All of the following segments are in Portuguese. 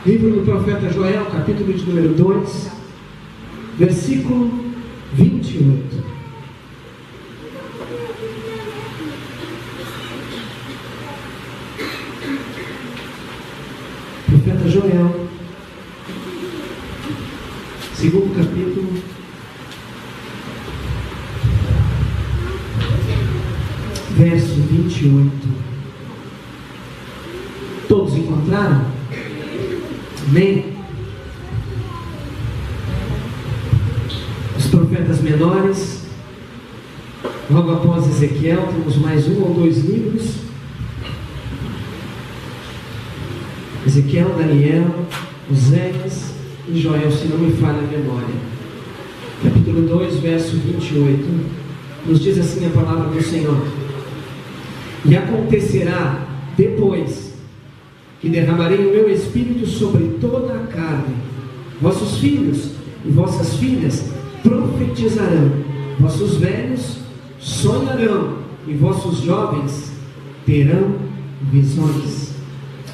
Livro do profeta Joel, capítulo de número 2, versículo 28. Profeta Joel, segundo capítulo, verso 28. Todos encontraram? Amém? Os profetas menores, logo após Ezequiel, temos mais um ou dois livros: Ezequiel, Daniel, Oséias e Joel, se não me falha a memória. Capítulo 2, verso 28, nos diz assim a palavra do Senhor: e acontecerá depois que derramarei o meu espírito sobre toda a carne. Vossos filhos e vossas filhas profetizarão, vossos velhos sonharão e vossos jovens terão visões.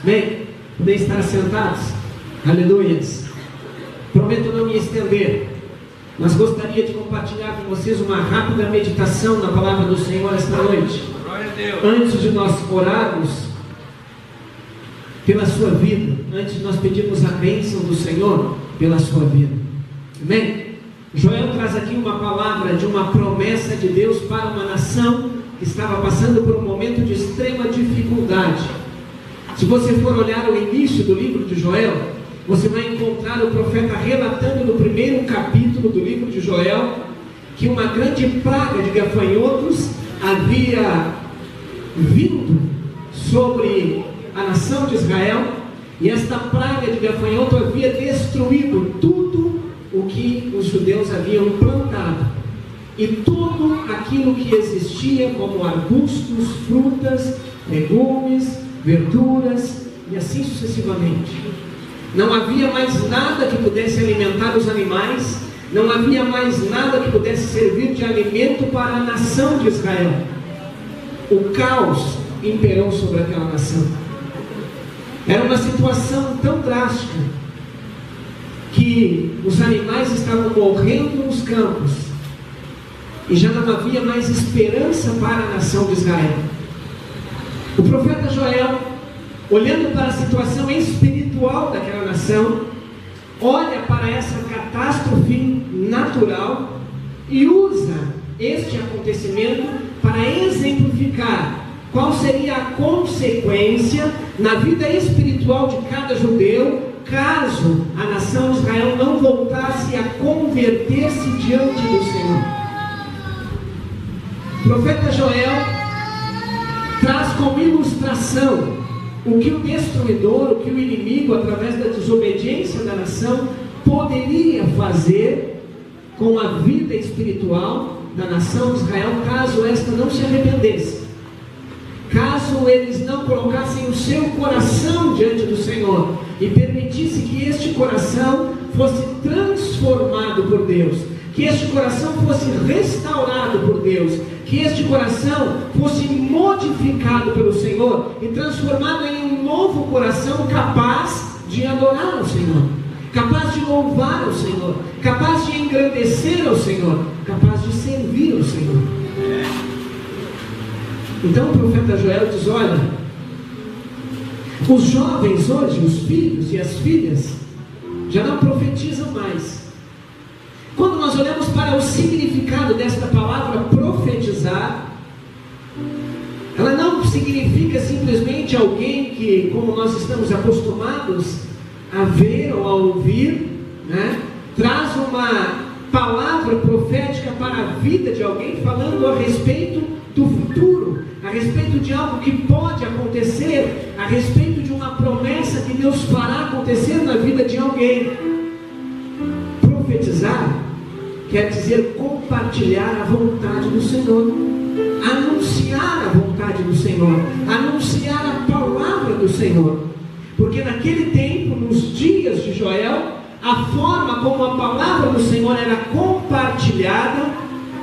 Bem, podem estar sentados. Aleluias. Prometo não me estender, mas gostaria de compartilhar com vocês uma rápida meditação na palavra do Senhor esta noite. Glória a Deus. Antes de nós orarmos pela sua vida, antes de nós pedirmos a bênção do Senhor pela sua vida. Amém? Joel traz aqui uma palavra de uma promessa de Deus para uma nação que estava passando por um momento de extrema dificuldade. Se você for olhar o início do livro de Joel, você vai encontrar o profeta relatando no primeiro capítulo do livro de Joel que uma grande praga de gafanhotos havia vindo sobre a nação de Israel, e esta praga de gafanhoto havia destruído tudo o que os judeus haviam plantado, e tudo aquilo que existia como arbustos, frutas, legumes, verduras e assim sucessivamente. Não havia mais nada que pudesse alimentar os animais, não havia mais nada que pudesse servir de alimento para a nação de Israel. O caos imperou sobre aquela nação. Era uma situação tão drástica que os animais estavam morrendo nos campos e já não havia mais esperança para a nação de Israel. O profeta Joel, olhando para a situação espiritual daquela nação, olha para essa catástrofe natural e usa este acontecimento para exemplificar qual seria a consequência na vida espiritual de cada judeu, caso a nação de Israel não voltasse a converter-se diante do Senhor. O profeta Joel traz como ilustração o que o destruidor, o que o inimigo, através da desobediência da nação, poderia fazer com a vida espiritual da nação de Israel, caso esta não se arrependesse, caso eles não colocassem o seu coração diante do Senhor e permitisse que este coração fosse transformado por Deus, que este coração fosse restaurado por Deus, que este coração fosse modificado pelo Senhor e transformado em um novo coração capaz de adorar ao Senhor, capaz de louvar ao Senhor, capaz de engrandecer ao Senhor, capaz de servir ao Senhor. Então o profeta Joel diz: olha, os jovens hoje, os filhos e as filhas, já não profetizam mais. Quando nós olhamos para o significado desta palavra profetizar, ela não significa simplesmente alguém que, como nós estamos acostumados a ver ou a ouvir, traz uma palavra profética para a vida de alguém, falando a respeito do futuro, a respeito de algo que pode acontecer, a respeito de uma promessa que Deus fará acontecer na vida de alguém. Profetizar quer dizer compartilhar a vontade do Senhor, anunciar a vontade do Senhor, anunciar a palavra do Senhor, porque naquele tempo, nos dias de Joel, a forma como a palavra do Senhor era compartilhada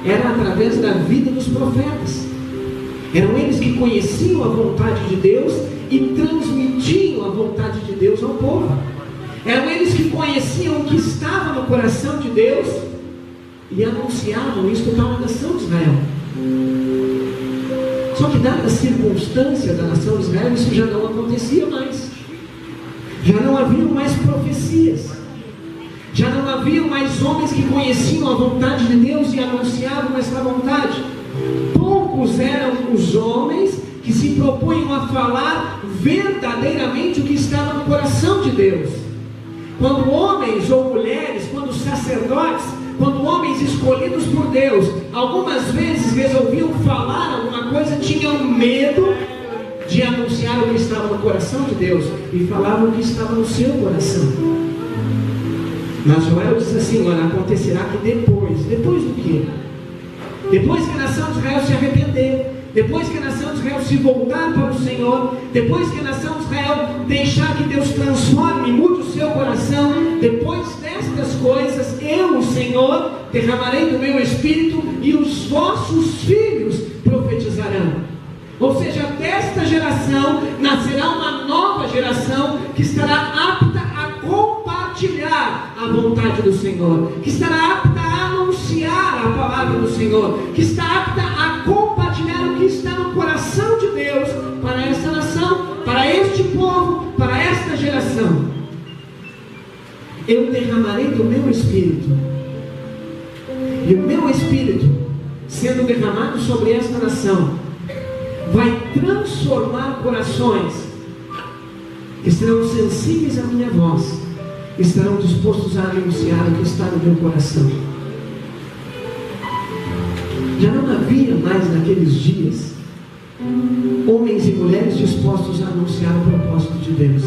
era através da vida dos profetas. Eram eles que conheciam a vontade de Deus e transmitiam a vontade de Deus ao povo. Eram eles que conheciam o que estava no coração de Deus e anunciavam isso para a nação de Israel. Só que dada a circunstância da nação de Israel, isso já não acontecia mais. Já não haviam mais profecias. Já não haviam mais homens que conheciam a vontade de Deus e anunciavam essa vontade. Poucos eram os homens que se propunham a falar verdadeiramente o que estava no coração de Deus. Quando homens ou mulheres, quando sacerdotes, quando homens escolhidos por Deus, algumas vezes resolviam falar alguma coisa, tinham medo de anunciar o que estava no coração de Deus e falavam o que estava no seu coração. Mas Joel diz assim: olha, acontecerá que depois do quê? Depois que a nação de Israel se arrepender, depois que a nação de Israel se voltar para o Senhor, depois que a nação de Israel deixar que Deus transforme e mude o seu coração, depois destas coisas, eu, o Senhor, derramarei do meu espírito e os vossos filhos profetizarão. Ou seja, desta geração nascerá uma nova geração que estará apta a compartilhar a vontade do Senhor, que estará apta a anunciar a palavra do Senhor, que está apta a compartilhar o que está no coração de Deus para esta nação, para este povo, para esta geração. Eu derramarei do meu espírito, e o meu espírito, sendo derramado sobre esta nação, vai transformar corações que serão sensíveis à minha voz, estarão dispostos a anunciar o que está no meu coração. Já não havia mais naqueles dias homens e mulheres dispostos a anunciar o propósito de Deus,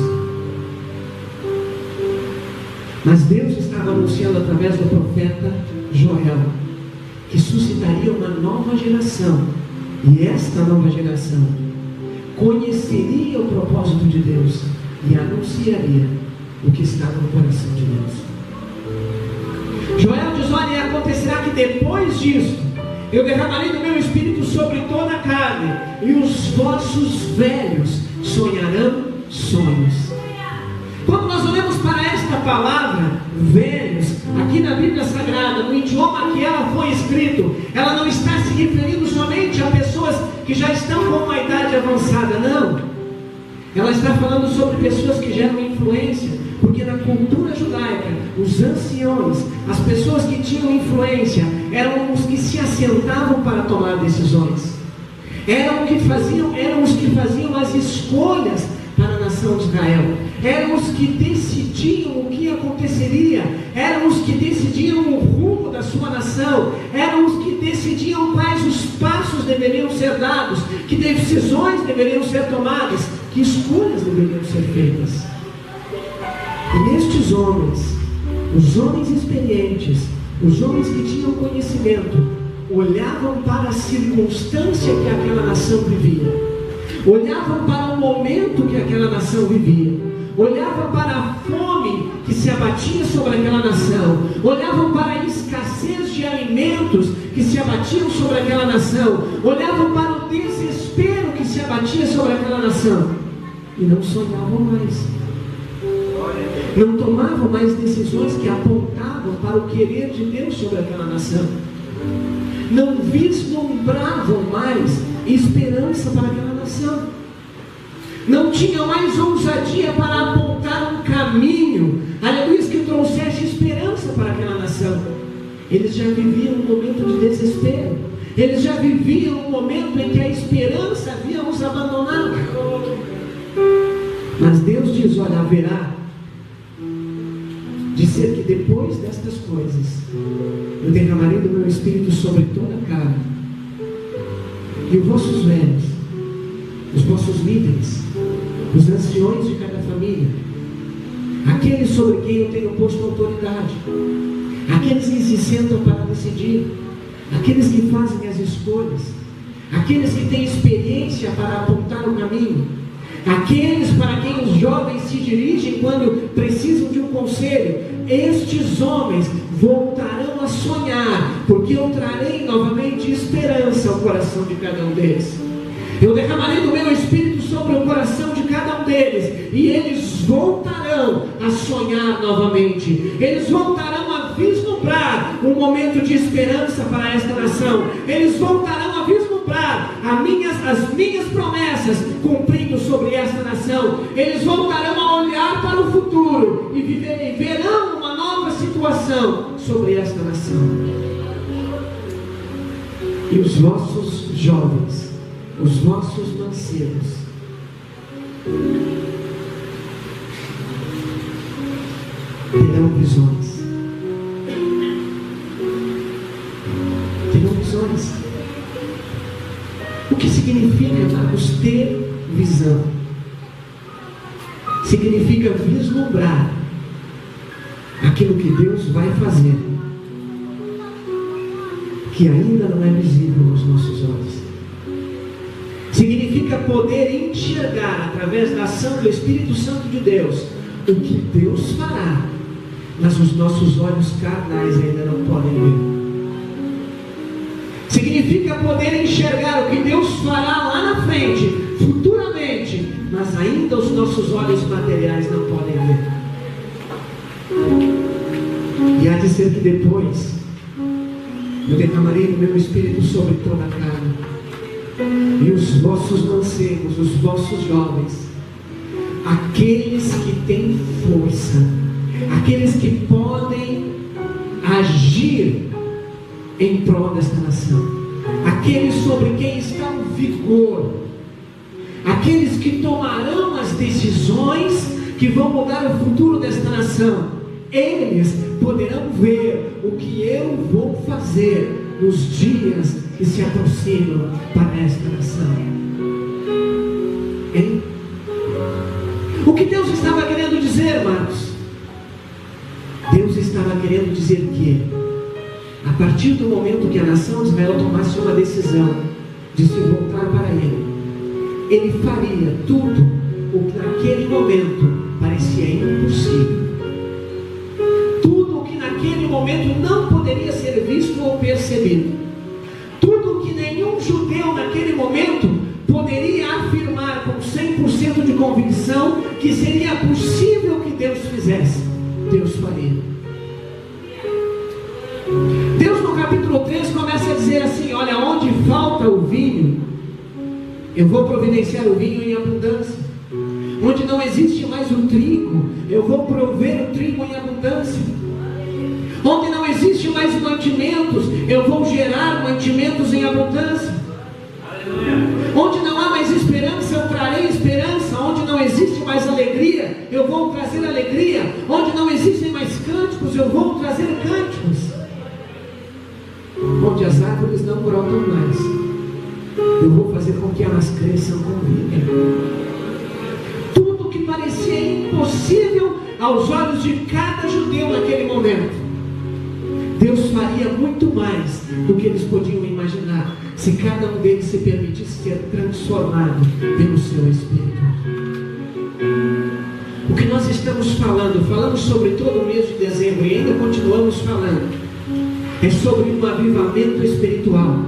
mas Deus estava anunciando através do profeta Joel que suscitaria uma nova geração, e esta nova geração conheceria o propósito de Deus e anunciaria o que estava no coração de Deus. Joel diz: olha, e acontecerá que depois disto eu derramarei do meu espírito sobre toda a carne, e os vossos velhos sonharão sonhos. Quando nós olhamos para esta palavra, velhos, aqui na Bíblia Sagrada, no idioma que ela foi escrito, ela não está se referindo somente a pessoas que já estão com uma idade avançada, não. Ela está falando sobre pessoas que geram influência, porque na cultura judaica, os anciões, as pessoas que tinham influência, eram os que se assentavam para tomar decisões, eram os que faziam as escolhas para a nação de Israel, eram os que decidiam o que aconteceria, eram os que decidiam o rumo da sua nação, eram os que decidiam quais os passos deveriam ser dados, que decisões deveriam ser tomadas, que escolhas deveriam ser feitas. E estes homens, os homens experientes, os homens que tinham conhecimento, olhavam para a circunstância que aquela nação vivia, olhavam para o momento que aquela nação vivia, olhavam para a fome que se abatia sobre aquela nação, olhavam para a escassez de alimentos que se abatiam sobre aquela nação, olhavam para o desespero que se abatia sobre aquela nação, e não sonhavam mais, não tomavam mais decisões que apontavam para o querer de Deus sobre aquela nação, não vislumbravam mais esperança para aquela nação, não tinham mais ousadia para apontar um caminho, aleluia, que trouxesse esperança para aquela nação. Eles já viviam um momento de desespero, eles já viviam um momento em que a esperança havia os abandonado. Mas Deus diz: olha, haverá de ser que depois destas coisas eu derramarei do meu espírito sobre toda a carne, e os vossos velhos, os vossos líderes, os anciões de cada família, aqueles sobre quem eu tenho posto autoridade, aqueles que se sentam para decidir, aqueles que fazem as escolhas, aqueles que têm experiência para apontar o caminho, aqueles para quem os jovens se dirigem quando precisam de um conselho, estes homens voltarão a sonhar, porque eu trarei novamente esperança ao coração de cada um deles. Eu derramarei do meu espírito sobre o coração de cada um deles, e eles voltarão a sonhar novamente, eles voltarão a vislumbrar um momento de esperança para esta nação, eles voltarão a vislumbrar as minhas promessas cumprindo sobre esta nação, eles voltarão a olhar para o futuro e verão uma nova situação sobre esta nação. E os vossos jovens, os vossos mancebos, terão visões. Terão visões. O que significa, Marcos, ter visão? Significa vislumbrar aquilo que Deus vai fazer, que ainda não é visível nos nossos olhos. Significa poder enxergar, através da ação do Espírito Santo de Deus, o que Deus fará, mas os nossos olhos carnais ainda não podem ver. Significa poder enxergar o que Deus fará lá na frente, futuramente, mas ainda os nossos olhos materiais não podem ver. E há de ser que depois eu derramarei o meu Espírito sobre toda a carne, e os vossos mancebos, os vossos jovens, aqueles que têm força, aqueles que podem agir em prol desta nação, aqueles sobre quem está o vigor, aqueles que tomarão as decisões que vão mudar o futuro desta nação, eles poderão ver o que eu vou fazer nos dias que se aproximam para esta nação. Hein? O que Deus estava querendo dizer, Marcos? Deus estava querendo dizer que, a partir do momento que a nação de Israel tomasse uma decisão de se voltar para Ele faria tudo o que naquele momento parecia impossível, tudo o que naquele momento não poderia ser visto ou percebido, tudo o que nenhum judeu naquele momento poderia afirmar com 100% de convicção que seria possível que Deus fizesse, Deus faria. Deus no capítulo 3 começa a dizer assim: olha, onde falta o vinho, eu vou providenciar o vinho em abundância. Onde não existe mais o trigo, eu vou prover o trigo em abundância. Onde não existe mais mantimentos, eu vou gerar mantimentos em abundância. Onde não há mais esperança, eu trarei esperança. Onde não existe mais alegria, eu vou trazer alegria. Onde não existem mais cânticos, eu vou trazer cânticos. Onde as árvores não brotam mais, eu vou fazer com que elas cresçam com vida. Tudo que parecia impossível aos olhos de cada judeu naquele momento, Deus faria muito mais do que eles podiam imaginar, se cada um deles se permitisse ser transformado pelo seu Espírito. O que nós estamos falamos sobre todo o mês de dezembro e ainda continuamos falando, é sobre um avivamento espiritual.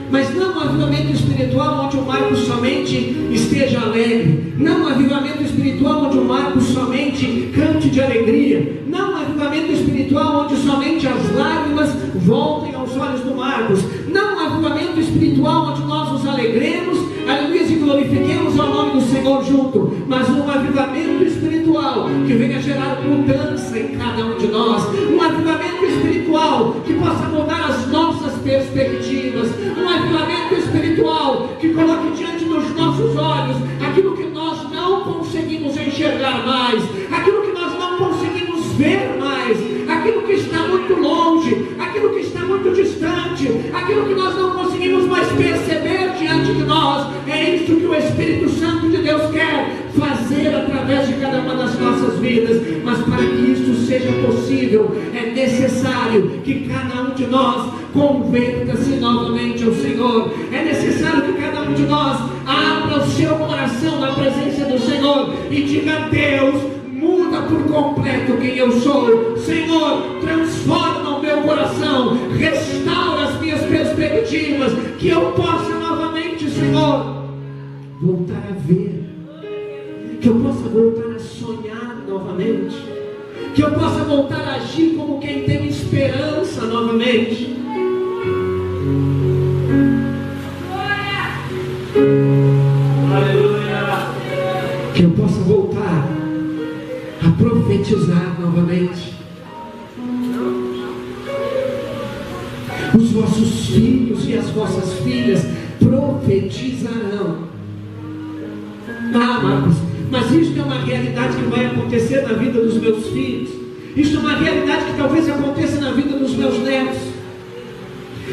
Mas não um avivamento espiritual onde o Marcos somente esteja alegre, não um avivamento espiritual onde o Marcos somente cante de alegria, não um avivamento espiritual onde somente as lágrimas voltem aos olhos do Marcos, não um avivamento espiritual onde nós nos alegremos, aleluia, e glorifiquemos ao nome do Senhor junto, mas um avivamento espiritual que venha gerar mudança em cada um de nós, um avivamento espiritual que possa mudar as nossas perspectivas, um avivamento espiritual que coloque diante dos nossos olhos aquilo que nós não conseguimos enxergar mais, aquilo que nós não conseguimos ver mais, aquilo que está muito longe, aquilo que está muito distante, aquilo que nós não conseguimos mais perceber diante de nós. É isso que o Espírito Santo de Deus quer fazer através de cada uma das nossas vidas. Mas para que isso seja possível, é necessário que cada um de nós converta-se novamente ao Senhor. É necessário que cada um de nós abra o seu coração na presença do Senhor e diga: Deus, muda por completo quem eu sou. Senhor, transforma o meu coração, restaura as minhas perspectivas, que eu possa novamente, Senhor, voltar a ver, que eu possa voltar a sonhar novamente, que eu possa voltar a agir como quem tem esperança novamente. Aleluia! Que eu possa voltar a profetizar novamente. Os vossos filhos e as vossas filhas profetizarão. Ah, Marcos, mas isto é uma realidade que vai acontecer na vida dos meus filhos. Isto é uma realidade que talvez aconteça na vida dos meus netos.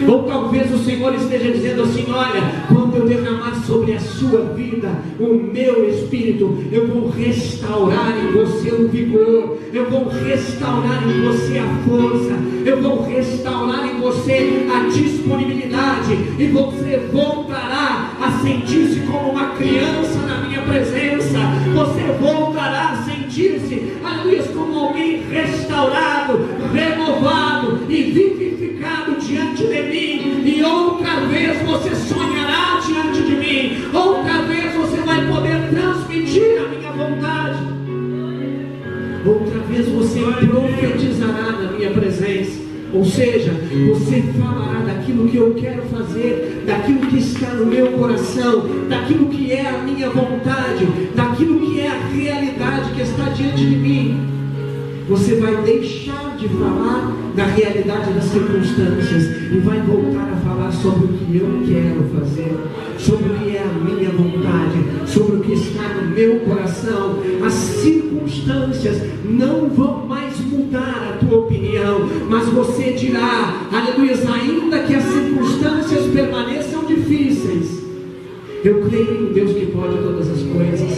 Ou talvez o Senhor esteja dizendo assim: olha, quando eu derramar sobre a sua vida o meu Espírito, eu vou restaurar em você o vigor, eu vou restaurar em você a força, eu vou restaurar em você a disponibilidade, e você voltará a sentir-se como uma criança na minha presença. Você voltará a sentir-se, aleluia, como alguém restaurado, renovado e vivificado diante de mim. E outra vez você sonhará diante de mim, outra vez você vai poder transmitir a minha vontade, outra vez você profetizará na minha presença. Ou seja, você falará daquilo que eu quero fazer, daquilo que está no meu coração, daquilo que é a minha vontade, daquilo que é a realidade que está diante de mim. Você vai deixar de falar da realidade das circunstâncias e vai voltar a falar sobre o que eu quero fazer, sobre o que é a minha vontade, sobre o que está no meu coração. As circunstâncias não vão mais mudar a tua opinião, mas você dirá, aleluia, ainda que as circunstâncias permaneçam difíceis, eu creio em Deus que pode todas as coisas.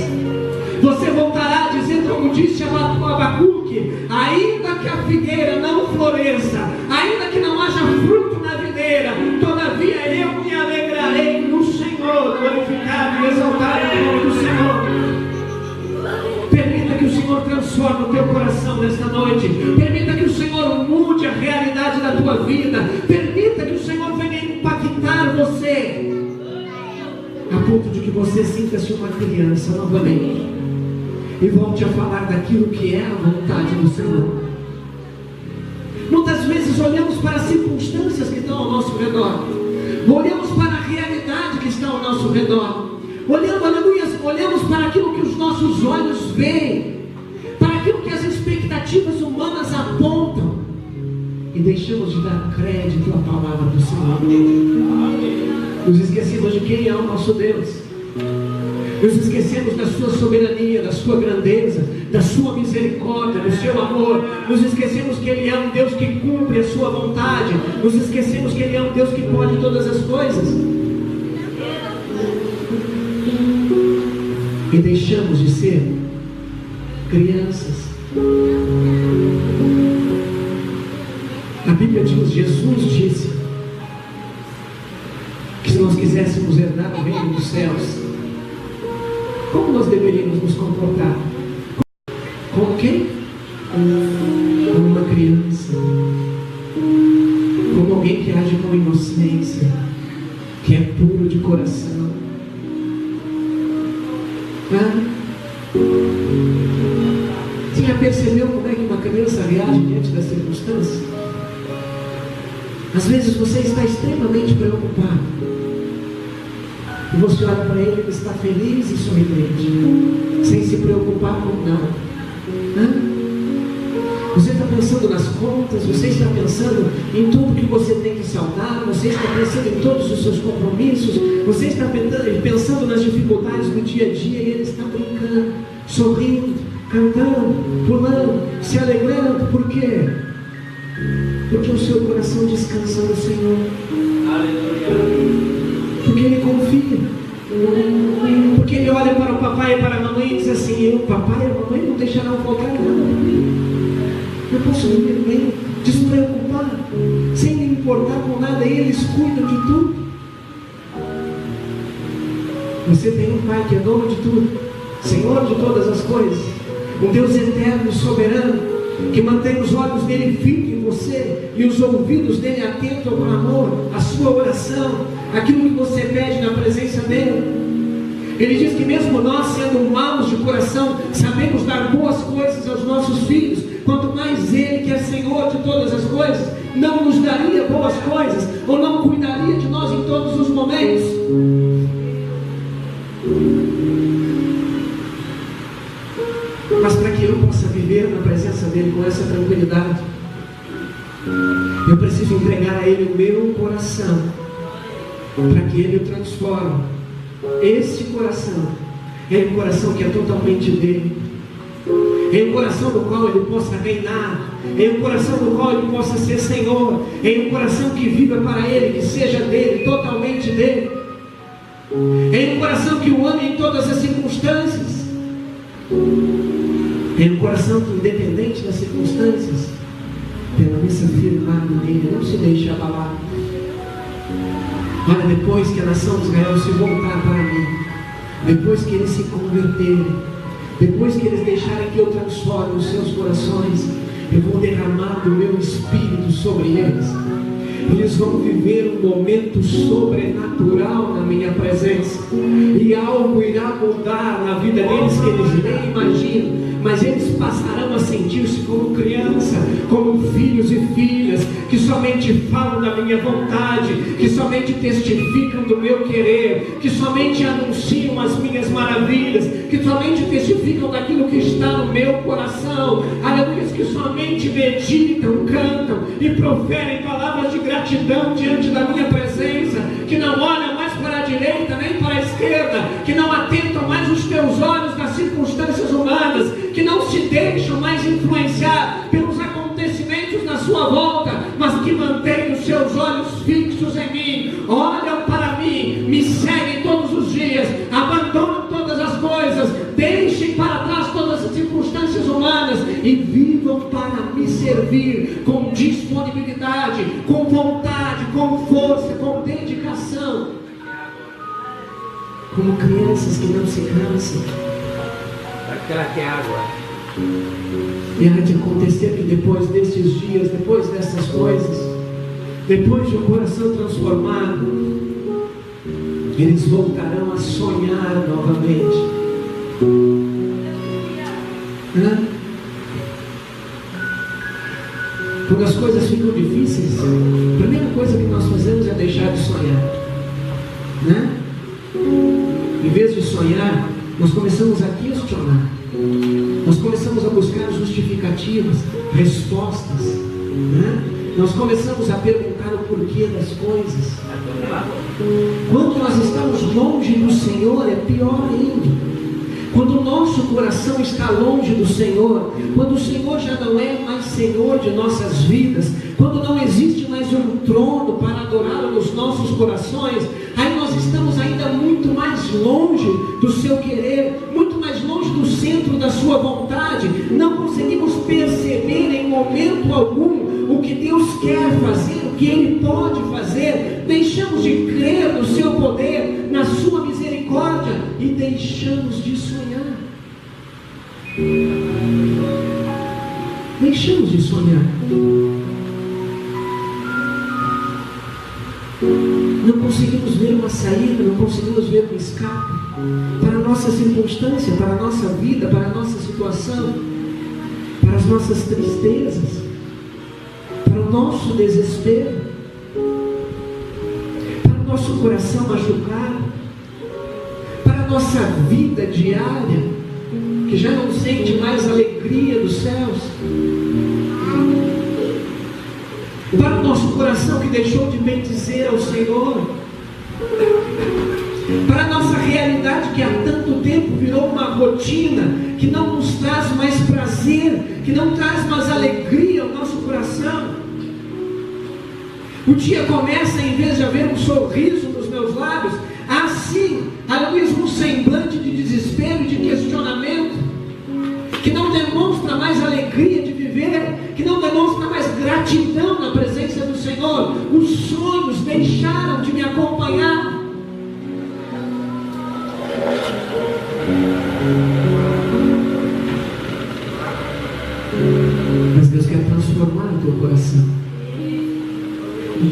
Você voltará a dizer, como disse Abacuque: ainda que a figueira não floresça, ainda que não haja fruto na videira, todavia eu me alegrarei no Senhor, glorificado e exaltado o nome do Senhor. Permita que o Senhor transforme o teu coração nesta noite. Permita que o Senhor mude a realidade da tua vida. Permita que o Senhor venha impactar você, a ponto de que você sinta-se uma criança novamente e volte a falar daquilo que é a vontade do Senhor. Muitas vezes olhamos para as circunstâncias que estão ao nosso redor, olhamos para a realidade que está ao nosso redor, olhamos para aquilo que os nossos olhos veem, para aquilo que as expectativas humanas apontam, e deixamos de dar crédito à palavra do Senhor. Nos esquecemos de quem é o nosso Deus. Nos esquecemos da sua soberania, da sua grandeza, da sua misericórdia, do seu amor. Nos esquecemos que Ele é um Deus que cumpre a sua vontade. Nos esquecemos que Ele é um Deus que pode todas as coisas. E deixamos de ser crianças. A Bíblia diz, Jesus disse, que se nós quiséssemos herdar o reino dos céus, como nós deveríamos nos comportar? Como quem? Como uma criança, como alguém que age com inocência, que é puro de coração. Você já percebeu como é que uma criança reage diante das circunstâncias? Às vezes você está extremamente preocupado, e você olha para ele está feliz e sorridente, sem se preocupar com nada. Você está pensando nas contas, você está pensando em tudo que você tem que saldar, você está pensando em todos os seus compromissos, você está pensando nas dificuldades do dia a dia, e ele está brincando, sorrindo, cantando, pulando, se alegrando. Por quê? Porque o seu coração descansa no Senhor. Porque ele confia. Porque ele olha para o papai e para a mamãe e diz assim: o papai e a mamãe não deixarão faltar nada para mim. Eu posso viver bem, despreocupado, sem me importar com nada, e eles cuidam de tudo. Você tem um pai que é dono de tudo, Senhor de todas as coisas, um Deus eterno e soberano, que mantém os olhos dele fitos em você e os ouvidos dele atentos ao clamor, à sua oração, aquilo que você pede na presença dele. Ele diz que mesmo nós, sendo maus de coração, sabemos dar boas coisas aos nossos filhos. Quanto mais Ele, que é Senhor de todas as coisas, não nos daria boas coisas, ou não cuidaria de nós em todos os momentos. Mas para que eu possa viver na presença dEle com essa tranquilidade, eu preciso entregar a Ele o meu coração, para que Ele o transforme. Esse coração é um coração que é totalmente dEle, é um coração no qual Ele possa reinar, é um coração no qual Ele possa ser Senhor, é um coração que viva para Ele, que seja dEle, totalmente dEle, é um coração que o ame em todas as circunstâncias, é um coração que, independente das circunstâncias, permaneça firmado nele, não se deixe abalar. Olha, depois que a nação de Israel se voltar para mim, depois que eles se converterem, depois que eles deixarem que eu transforme os seus corações, eu vou derramar do meu Espírito sobre eles. Eles vão viver um momento sobrenatural na minha presença, e algo irá mudar na vida deles que eles nem imaginam. Mas eles passarão a sentir-se como criança, como filhos e filhas, que somente falam da minha vontade, que somente testificam do meu querer, que somente anunciam as minhas maravilhas, que somente testificam daquilo que está no meu coração. Aleluia, que somente meditam, cantam e proferem palavras de gratidão diante da minha presença, que não olham mais para a direita nem para a esquerda, que não atentam mais os teus olhos nas circunstâncias humanas, que não se deixam mais influenciar pelos acontecimentos na sua volta, mas que mantêm os seus olhos fixos em mim, olham para mim, me seguem todos os dias, abandonam todas as coisas, deixem para trás todas as circunstâncias humanas e vivam para me servir com disponibilidade, com vontade, com força, com dedicação, como crianças que não se cansam. Aquela que é água. E há de acontecer que depois desses dias, depois dessas coisas, depois de um coração transformado, eles voltarão a sonhar novamente. Quando as coisas ficam difíceis, a primeira coisa que nós fazemos é deixar de sonhar, né? Em vez de sonhar, nós começamos a questionar, nós começamos a buscar justificativas, respostas, né? Nós começamos a perguntar o porquê das coisas. Quando nós estamos longe do Senhor, é pior ainda. Quando o nosso coração está longe do Senhor, quando o Senhor já não é mais Senhor de nossas vidas, quando não existe mais um trono para adorá-lo nos nossos corações, aí nós estamos ainda muito mais longe do seu querer, muito mais longe do centro da sua vontade. Não conseguimos perceber em momento algum o que Deus quer fazer, o que Ele pode fazer. Deixamos de crer no seu poder, na sua misericórdia, e deixamos de sonhar. Deixamos de sonhar. Não conseguimos ver uma saída, não conseguimos ver um escape para a nossa circunstância, para a nossa vida, para a nossa situação, para as nossas tristezas, para o nosso desespero, para o nosso coração machucado, para a nossa vida diária, que já não sente mais a alegria dos céus, para o nosso coração que deixou de bendizer ao Senhor, para a nossa realidade que há tanto tempo virou uma rotina, que não nos traz mais prazer, que não traz mais alegria ao nosso coração. O dia começa, em vez de haver um sorriso nos meus lábios, há sim, aleluia, um semblante de desespero e de questionamento, que não demonstra mais alegria de viver, que não demonstra mais gratidão na presença do Senhor. Os sonhos deixaram de me acompanhar. Mas Deus quer transformar o teu coração.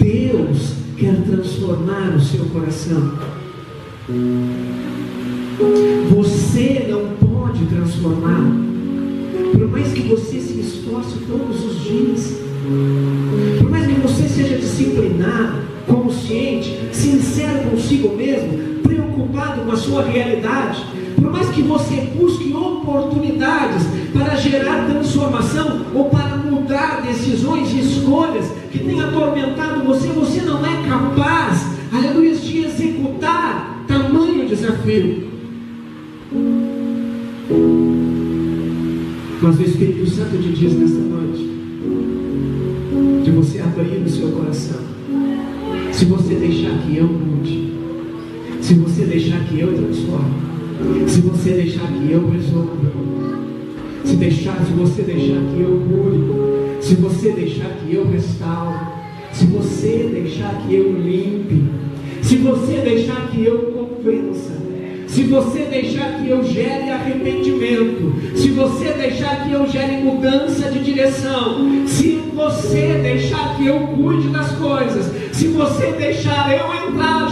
Deus quer transformar o seu coração. Você não pode transformar, por mais que você se esforce todos os dias, por mais que você seja disciplinado, consciente, sincero consigo mesmo, preocupado com a sua realidade, por mais que você busque oportunidades para gerar transformação ou para mudar decisões e escolhas que têm atormentado você, você não é capaz, aleluia, de executar tamanho desafio. Mas o Espírito Santo te diz nesta noite, de você abrir o seu coração, se você deixar que eu mude, se você deixar que eu transforme, se você deixar que eu resolva, se você deixar que eu cure, se você deixar que eu restaure, se você deixar que eu limpe, se você deixar que eu convença, se você deixar que eu gere arrependimento, se você deixar que eu gere mudança de direção, se você deixar que eu cuide das coisas, se você deixar eu entrar,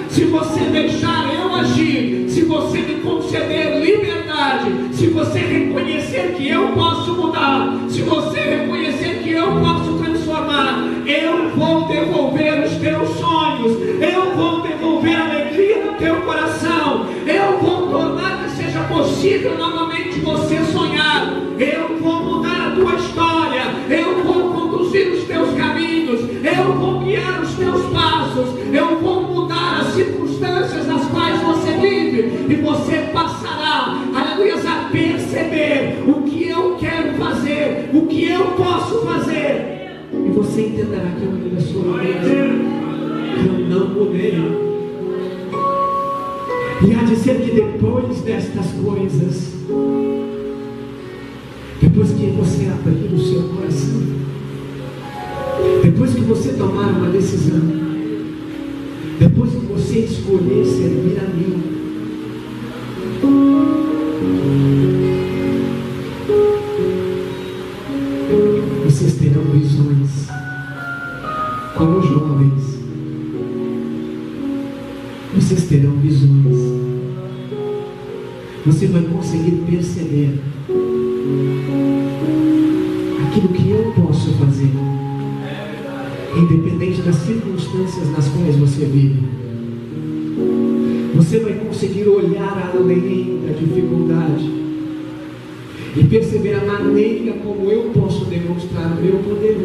se você deixar eu agir, se você me conceder liberdade, se você reconhecer que eu posso mudar, se você reconhecer que eu posso transformar, eu vou devolver os teus sonhos, eu vou devolver a alegria no teu coração, eu vou tornar que seja possível novamente você sonhar, eu vou mudar a tua história, eu vou conduzir os teus caminhos, eu vou guiar os teus passos, eu vou mudar as circunstâncias nas quais você vive, e você passará, aleluia, a perceber o que eu quero fazer, o que eu posso fazer, e você entenderá que eu mudei a sua vida, que eu não mudei. E há de ser que depois destas coisas, depois que você abrir o seu coração, depois que você tomar uma decisão, depois que você escolher servir a mim, vocês terão visões como jovens, vocês terão visões, você vai conseguir perceber aquilo que eu posso fazer, independente das circunstâncias nas quais você vive. Você vai conseguir olhar além da dificuldade e perceber a maneira como eu posso demonstrar o meu poder.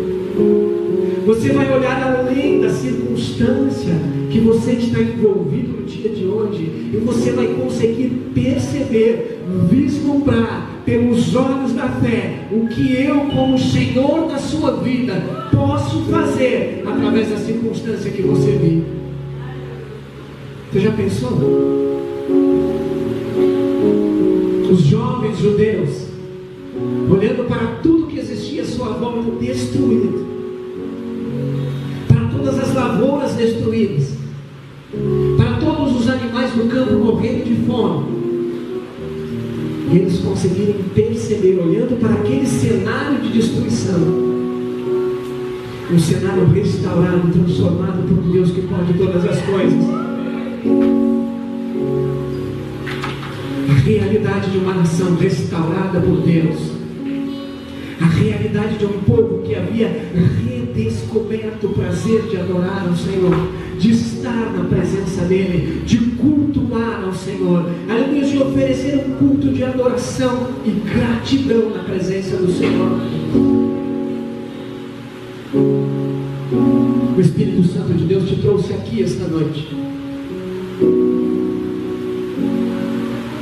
Você vai olhar além da circunstância que você está envolvido no dia de hoje, e você vai conseguir perceber, vislumbrar pelos olhos da fé o que eu, como Senhor da sua vida, posso fazer através da circunstância que você vive. Você já pensou? Os jovens judeus, olhando para tudo que existia à sua volta destruído, para todas as lavouras destruídas, para todos os animais do campo morrendo de fome, e eles conseguirem perceber, olhando para aquele cenário de destruição, um cenário restaurado, transformado por um Deus que pode todas as coisas. A realidade de uma nação restaurada por Deus, a realidade de um povo que havia redescoberto o prazer de adorar ao Senhor, de estar na presença dEle, de cultuar ao Senhor, aleluia, de oferecer um culto de adoração e gratidão na presença do Senhor. O Espírito Santo de Deus te trouxe aqui esta noite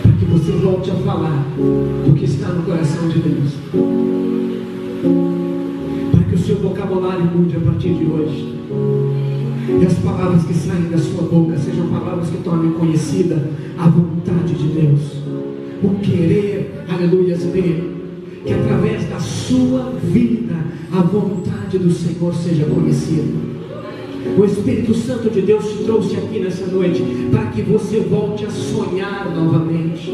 para que você volte a falar do que está no coração de Deus, para que o seu vocabulário mude a partir de hoje, e as palavras que saem da sua boca sejam palavras que tornem conhecida a vontade de Deus, o querer, aleluia, dele, que através da sua vida a vontade do Senhor seja conhecida. O Espírito Santo de Deus te trouxe aqui nessa noite para que você volte a sonhar novamente,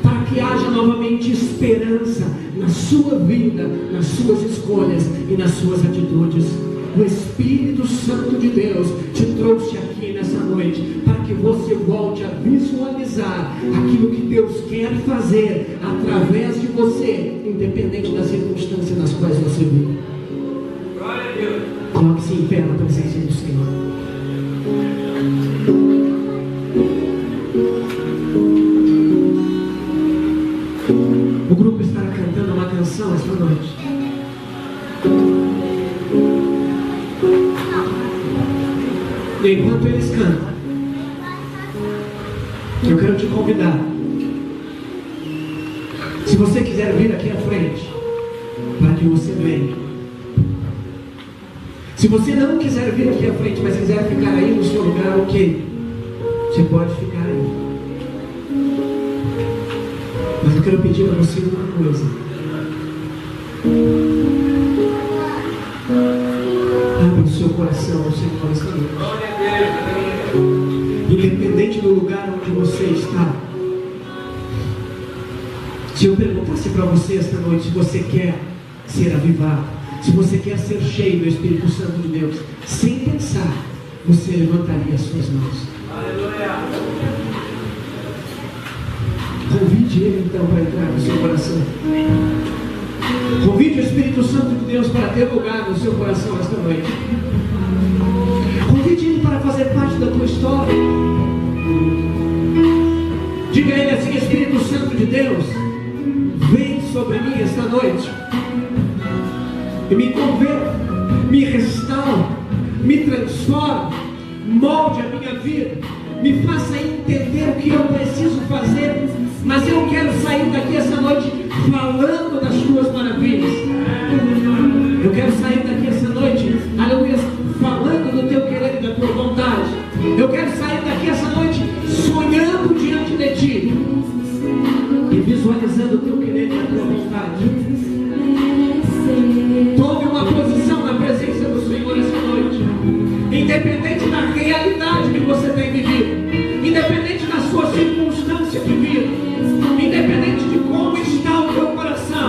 para que haja novamente esperança na sua vida, nas suas escolhas e nas suas atitudes. O Espírito Santo de Deus te trouxe aqui nessa noite para que você volte a visualizar aquilo que Deus quer fazer através de você, independente das circunstâncias nas quais você vive. Glória a Deus. Coloque-se em pé na presença do Senhor. O grupo estará cantando uma canção esta noite. E enquanto eles cantam, eu quero te convidar. Se você quiser vir aqui à frente, para que você venha. Se você não quiser vir aqui à frente, mas quiser ficar aí no seu lugar, ok. Você pode ficar aí. Mas eu quero pedir a você uma coisa. Abra o seu coração ao Senhor esta noite. Independente do lugar onde você está. Se eu perguntasse para você esta noite, se você quer ser avivado, se você quer ser cheio do Espírito Santo de Deus, sem pensar, você levantaria as suas mãos. Aleluia. Convide Ele então para entrar no seu coração. Convide o Espírito Santo de Deus para ter lugar no seu coração esta noite. Convide Ele para fazer parte da tua história. Diga a Ele assim: Espírito Santo de Deus, vem sobre mim esta noite e me converta, me restaura, me transforma, molde a minha vida, me faça entender o que eu preciso fazer, mas eu quero sair daqui essa noite falando das tuas maravilhas. Eu quero sair daqui essa noite, aleluia, falando do teu querer e da tua vontade. Eu quero sair daqui essa noite sonhando diante de ti e visualizando o teu querer e a tua vontade. Tome uma posição na presença do Senhor essa noite, independente da realidade que você tem vivido, independente da sua circunstância de vida, independente de como está o teu coração.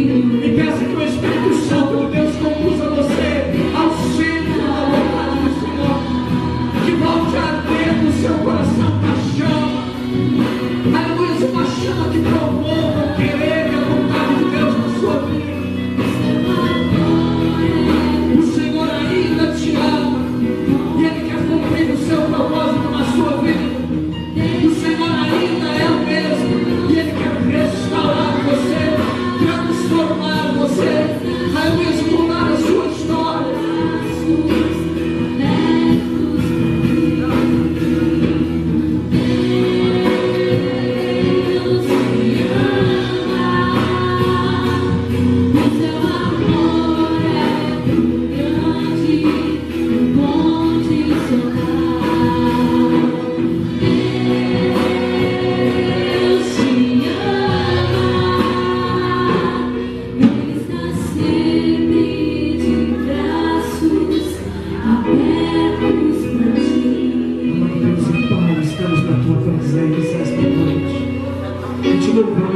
E peça que o Espírito Santo de Deus conduza você ao centro da vontade do Senhor. Que volte a arder no seu coração uma chama. Aleluia, uma chama que promova o querer e a vontade de Deus na sua vida. O Senhor ainda te ama e Ele quer cumprir o seu propósito na sua vida. O Senhor ainda é o mesmo e Ele quer restaurar você, transformar você, aleluia, mudar a sua história.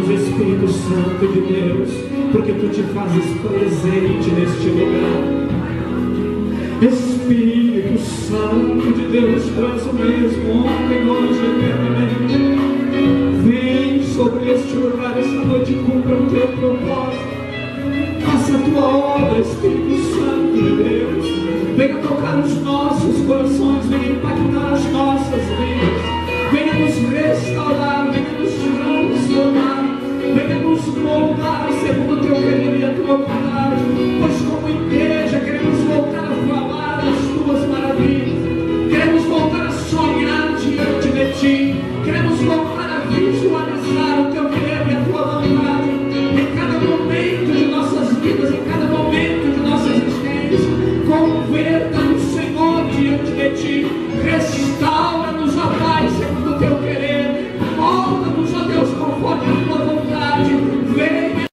Espírito Santo de Deus, porque Tu te fazes presente neste lugar. Espírito Santo de Deus, Tu és o mesmo ontem, hoje e eternamente. Vem sobre este lugar esta noite e cumpra o Teu propósito. Faça a Tua obra, Espírito Santo de Deus. Venha tocar os nossos corações, venha impactar as nossas vidas, venha nos restaurar, venha nos transformar, venha nos moldar segundo o Teu querer e a Tua vontade. Pois como igreja queremos voltar a falar das Tuas maravilhas, queremos voltar a sonhar diante de Ti, queremos voltar a visualizar o Teu querer e a Tua vontade em cada momento de nossas vidas, em cada momento de nossa existência. Converta-nos, Senhor, diante de Ti, restaura-nos, ó Pai, segundo o Teu querer, molda-nos, ó Deus, conforme a Tua vontade. Venha,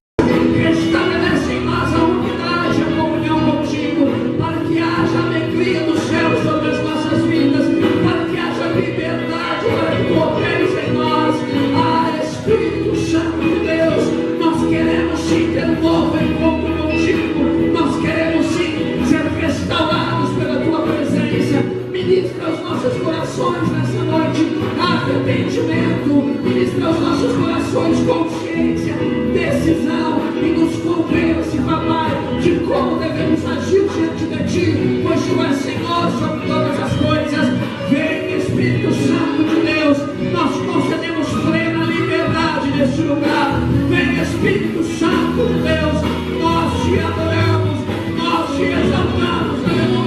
restabelece em nós a unidade, a comunhão contigo, para que haja alegria do céu sobre as nossas vidas, para que haja liberdade, para que Tu operes em nós. Ah, Espírito Santo de Deus, nós queremos sim ter um novo encontro contigo, nós queremos sim ser restaurados pela Tua presença. Ministra aos nossos corações nessa noite arrependimento, ministra aos nossos corações consciência, decisão, e nos convence, Papai, de como devemos agir diante de Ti, pois Tu és Senhor sobre todas as coisas. Vem, Espírito Santo de Deus, nós concedemos plena liberdade neste lugar. Vem, Espírito Santo de Deus, nós Te adoramos, nós Te exaltamos, aleluia.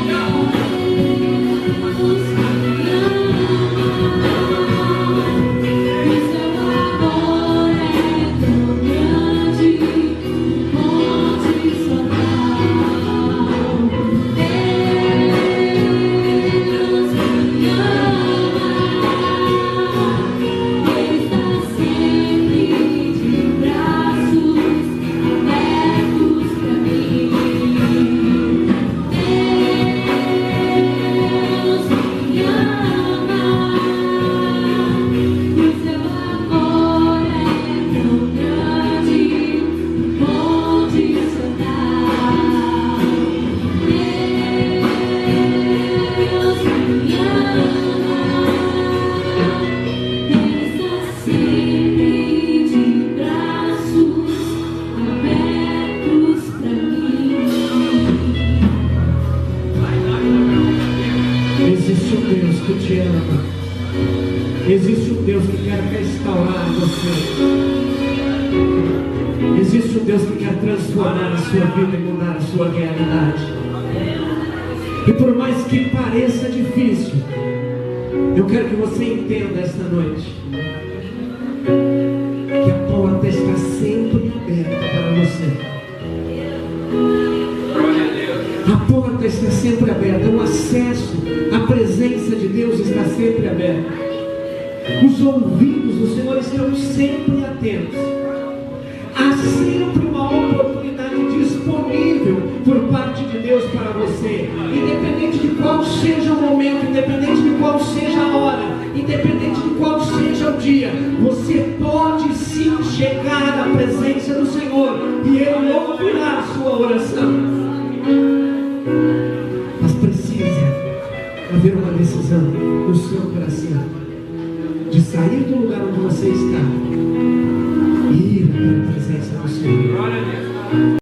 Existe um Deus que te ama. Existe um Deus que quer restaurar você. Existe um Deus que quer transformar a sua vida e mudar a sua realidade. E por mais que pareça difícil, eu quero que você entenda esta noite que a porta está sempre aberta para você. A porta está sempre aberta, o acesso à presença de Deus está sempre aberto. Os ouvidos do Senhor estão sempre atentos. Há sempre uma oportunidade disponível por parte de Deus para você, independente de qual seja o momento, independente de qual seja a hora, independente de qual seja o dia. Você pode sim chegar à presença do Senhor, e Ele sua oração. Mas precisa haver uma decisão no seu coração de sair do lugar onde você está